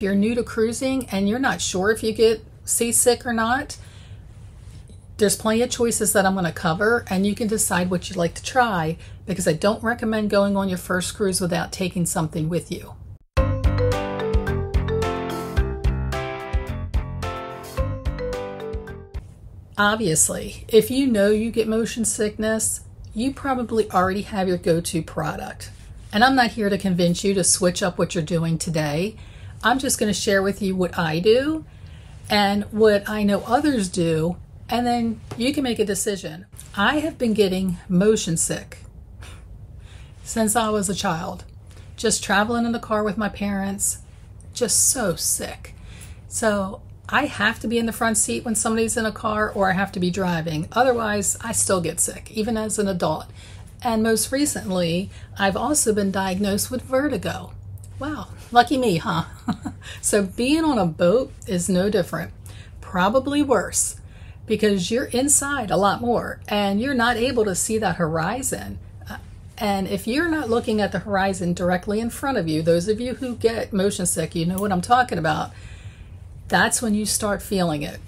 If you're new to cruising and you're not sure if you get seasick or not, there's plenty of choices that I'm going to cover, and you can decide what you'd like to try, because I don't recommend going on your first cruise without taking something with you. Obviously, if you know you get motion sickness, you probably already have your go-to product. And I'm not here to convince you to switch up what you're doing today. I'm just going to share with you what I do and what I know others do, and then you can make a decision. I have been getting motion sick since I was a child. Just traveling in the car with my parents, just so sick. So I have to be in the front seat when somebody's in a car, or I have to be driving. Otherwise, I still get sick, even as an adult. And most recently, I've also been diagnosed with vertigo. Wow, lucky me, huh? So being on a boat is no different. Probably worse, because you're inside a lot more and you're not able to see that horizon. And if you're not looking at the horizon directly in front of you, those of you who get motion sick, you know what I'm talking about. That's when you start feeling it.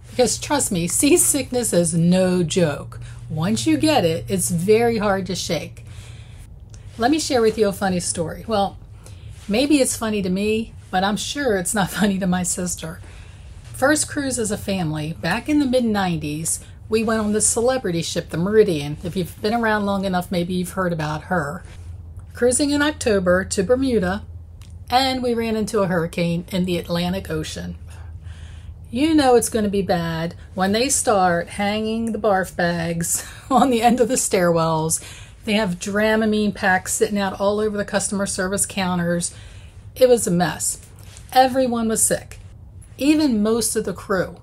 Because trust me, seasickness is no joke. Once you get it, it's very hard to shake. Let me share with you a funny story. Well, maybe it's funny to me, but I'm sure it's not funny to my sister. First cruise as a family, back in the mid-90s, we went on this celebrity ship, the Meridian. If you've been around long enough, maybe you've heard about her. Cruising in October to Bermuda, and we ran into a hurricane in the Atlantic Ocean. You know it's going to be bad when they start hanging the barf bags on the end of the stairwells. They have Dramamine packs sitting out all over the customer service counters. It was a mess. Everyone was sick, even most of the crew.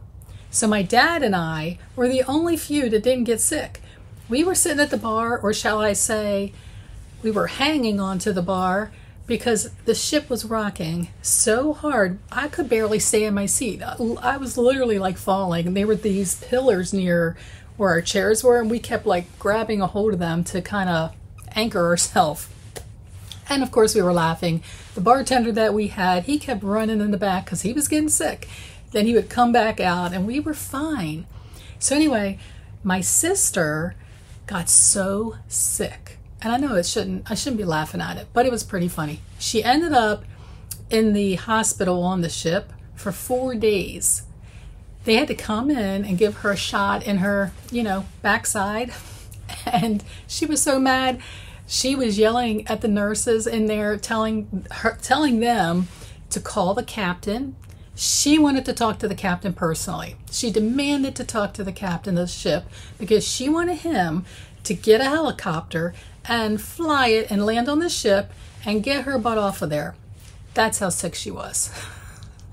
So my dad and I were the only few that didn't get sick. We were sitting at the bar, or shall I say, we were hanging onto the bar, because the ship was rocking so hard I could barely stay in my seat. I was literally like falling, and there were these pillars near where our chairs were, and we kept like grabbing a hold of them to kind of anchor ourselves. And of course we were laughing. The bartender that we had, he kept running in the back because he was getting sick. Then he would come back out and we were fine. So anyway, my sister got so sick. And I know I shouldn't be laughing at it, but it was pretty funny. She ended up in the hospital on the ship for 4 days. They had to come in and give her a shot in her, backside. And she was so mad. She was yelling at the nurses in there, telling them to call the captain. She wanted to talk to the captain personally. She demanded to talk to the captain of the ship because she wanted him to get a helicopter and fly it and land on the ship and get her butt off of there. That's how sick she was.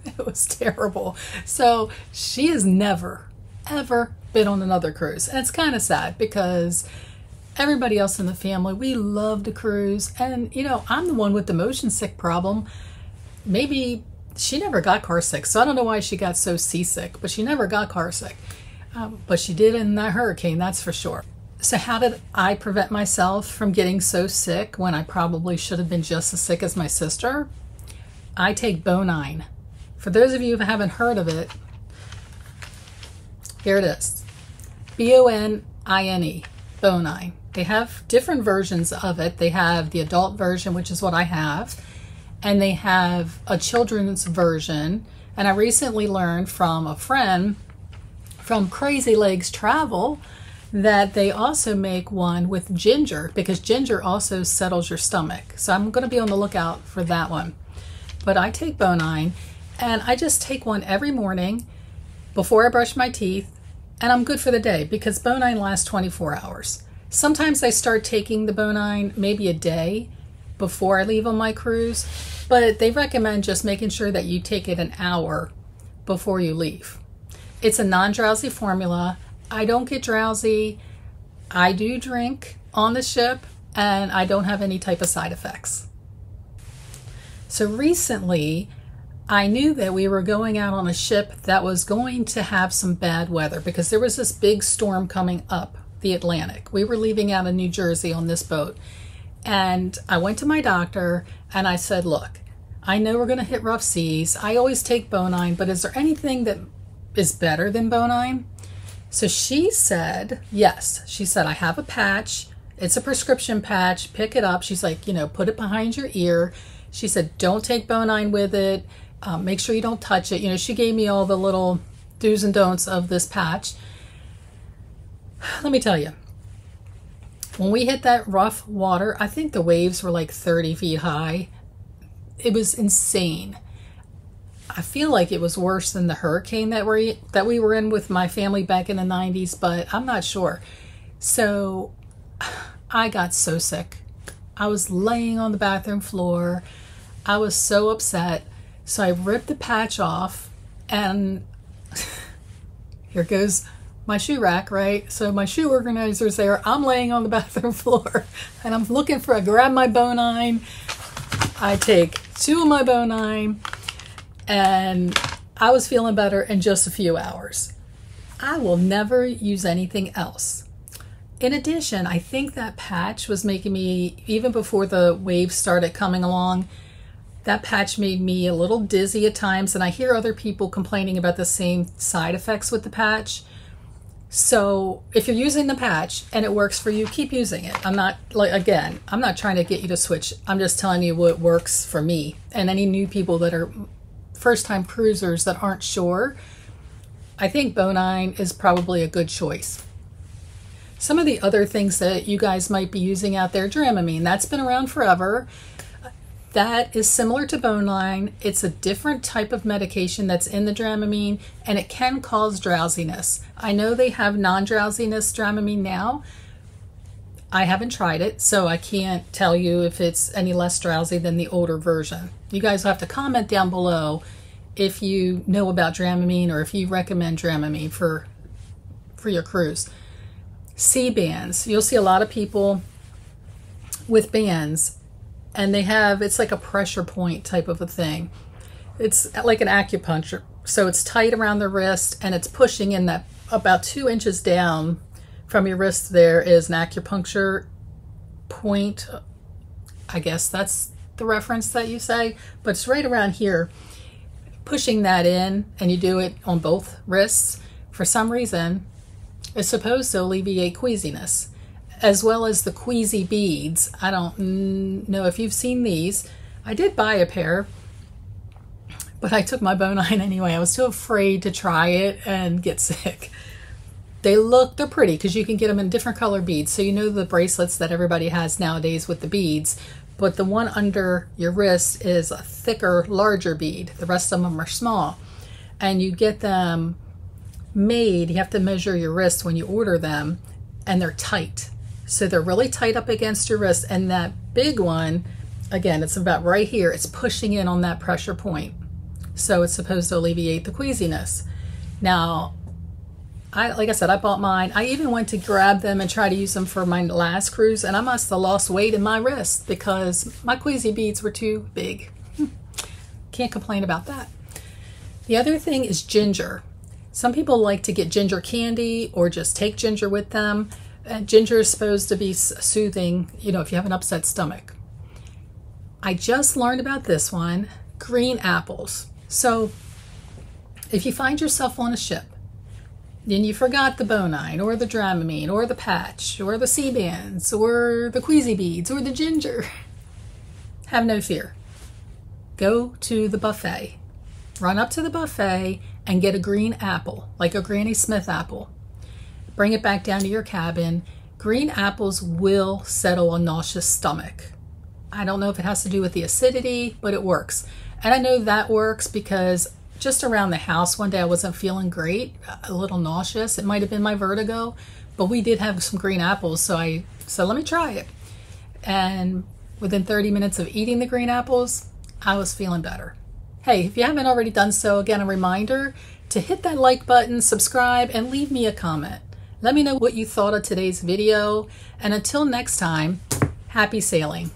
It was terrible. So she has never, ever been on another cruise. And it's kind of sad because everybody else in the family, we love to cruise. And, I'm the one with the motion sick problem. Maybe she never got car sick, so I don't know why she got so seasick, but she never got car sick. But she did in that hurricane, that's for sure. So how did I prevent myself from getting so sick when I probably should have been just as sick as my sister? I take Bonine. For those of you who haven't heard of it, here it is. Bonine, Bonine. They have different versions of it. They have the adult version, which is what I have, and they have a children's version. And I recently learned from a friend from Crazy Legs Travel that they also make one with ginger, because ginger also settles your stomach. So I'm going to be on the lookout for that one. But I take Bonine, and I just take one every morning before I brush my teeth, and I'm good for the day because Bonine lasts 24 hours. Sometimes I start taking the Bonine maybe a day before I leave on my cruise, but they recommend just making sure that you take it an hour before you leave. It's a non-drowsy formula. I don't get drowsy. I do drink on the ship, and I don't have any type of side effects. So recently, I knew that we were going out on a ship that was going to have some bad weather because there was this big storm coming up the Atlantic. We were leaving out of New Jersey on this boat. And I went to my doctor and I said, look, I know we're going to hit rough seas. I always take Bonine, but is there anything that is better than Bonine? So she said, yes. She said, I have a patch. It's a prescription patch. Pick it up. She's like, you know, put it behind your ear. She said, don't take Bonine with it. Make sure you don't touch it. You know, she gave me all the little do's and don'ts of this patch. Let me tell you, when we hit that rough water, I think the waves were like 30 feet high. It was insane. I feel like it was worse than the hurricane that we were in with my family back in the 90s, but I'm not sure. So I got so sick. I was laying on the bathroom floor. I was so upset. So I ripped the patch off, and here goes my shoe rack, right? So my shoe organizer's there. I'm laying on the bathroom floor, and I'm looking for, I grab my Bonine. I take 2 of my Bonine, and I was feeling better in just a few hours. I will never use anything else. In addition, I think that patch was making me, even before the waves started coming along, that patch made me a little dizzy at times, and I hear other people complaining about the same side effects with the patch. So if you're using the patch and it works for you, keep using it. I'm not, like, again, I'm not trying to get you to switch. I'm just telling you what works for me. And any new people that are first-time cruisers that aren't sure, I think Bonine is probably a good choice. Some of the other things that you guys might be using out there, Dramamine, that's been around forever. That is similar to Bonine. It's a different type of medication that's in the Dramamine, and it can cause drowsiness. I know they have non-drowsiness Dramamine now. I haven't tried it, so I can't tell you if it's any less drowsy than the older version. You guys will have to comment down below if you know about Dramamine or if you recommend Dramamine for your cruise. Sea bands. You'll see a lot of people with bands, and they have, it's like a pressure point type of a thing. It's like an acupuncture. So it's tight around the wrist, and it's pushing in that about 2 inches down from your wrist. There is an acupuncture point. I guess that's the reference that you say, but it's right around here, pushing that in, and you do it on both wrists. For some reason, it's supposed to alleviate queasiness, as well as the queasy beads. I don't know if you've seen these. I did buy a pair, but I took my Bonine anyway. I was too afraid to try it and get sick. They're pretty because you can get them in different color beads. So you know the bracelets that everybody has nowadays with the beads, but the one under your wrist is a thicker, larger bead. The rest of them are small, and you get them made. You have to measure your wrist when you order them, and they're tight. So they're really tight up against your wrist, and that big one, again, it's about right here. It's pushing in on that pressure point. So it's supposed to alleviate the queasiness. Now, like I said, I bought mine. I even went to grab them and try to use them for my last cruise, and I must have lost weight in my wrist because my queasy beads were too big. Can't complain about that. The other thing is ginger. Some people like to get ginger candy or just take ginger with them. Ginger is supposed to be soothing, you know, if you have an upset stomach. I just learned about this one, green apples. So if you find yourself on a ship and you forgot the Bonine or the Dramamine or the patch or the sea bands or the queasy beads or the ginger, have no fear. Go to the buffet. Run up to the buffet and get a green apple, like a Granny Smith apple. Bring it back down to your cabin. Green apples will settle a nauseous stomach. I don't know if it has to do with the acidity, but it works. And I know that works because just around the house one day I wasn't feeling great, a little nauseous. It might have been my vertigo, but we did have some green apples, so I said, let me try it. And within 30 minutes of eating the green apples, I was feeling better. Hey, if you haven't already done so, again, a reminder to hit that like button, subscribe, and leave me a comment. Let me know what you thought of today's video. And until next time, happy sailing.